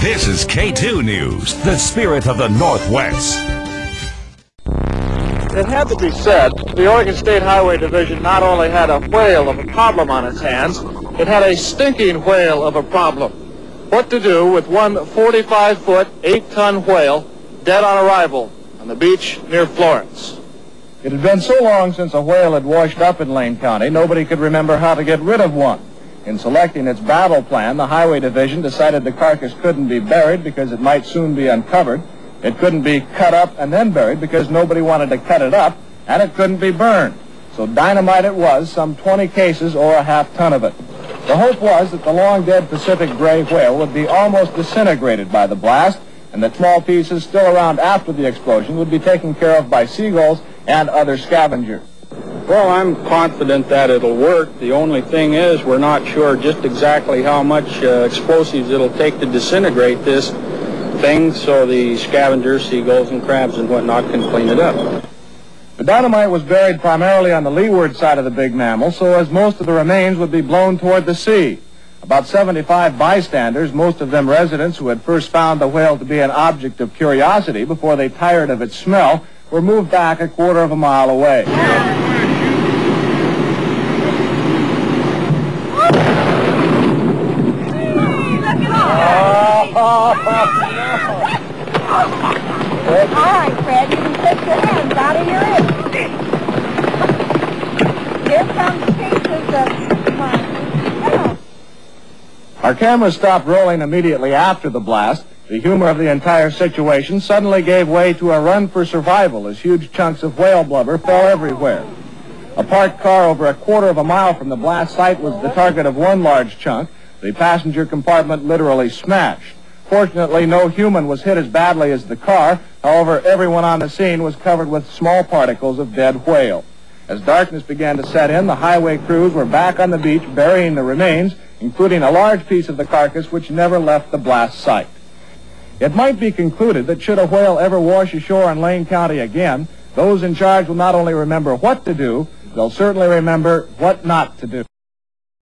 This is K2 News, the spirit of the Northwest. It had to be said, the Oregon State Highway Division not only had a whale of a problem on its hands, it had a stinking whale of a problem. What to do with one 45-foot, 8-ton whale dead on arrival on the beach near Florence. It had been so long since a whale had washed up in Lane County, nobody could remember how to get rid of one. In selecting its battle plan, the Highway Division decided the carcass couldn't be buried because it might soon be uncovered. It couldn't be cut up and then buried because nobody wanted to cut it up, and it couldn't be burned. So dynamite it was, some 20 cases or a half-ton of it. The hope was that the long-dead Pacific gray whale would be almost disintegrated by the blast, and that small pieces still around after the explosion would be taken care of by seagulls and other scavengers. Well, I'm confident that it'll work. The only thing is we're not sure just exactly how much explosives it'll take to disintegrate this thing, so the scavengers, seagulls and crabs and whatnot can clean it up. The dynamite was buried primarily on the leeward side of the big mammal, so as most of the remains would be blown toward the sea. About 75 bystanders, most of them residents who had first found the whale to be an object of curiosity before they tired of its smell, were moved back a quarter of a mile away. All right, Fred, you can take your hands out of your ears. Here comes pieces of mine. Our camera stopped rolling immediately after the blast. The humor of the entire situation suddenly gave way to a run for survival as huge chunks of whale blubber fell everywhere. A parked car over a quarter of a mile from the blast site was the target of one large chunk. The passenger compartment literally smashed. Fortunately, no human was hit as badly as the car. However, everyone on the scene was covered with small particles of dead whale. As darkness began to set in, the highway crews were back on the beach burying the remains, including a large piece of the carcass which never left the blast site. It might be concluded that should a whale ever wash ashore in Lane County again, those in charge will not only remember what to do, they'll certainly remember what not to do.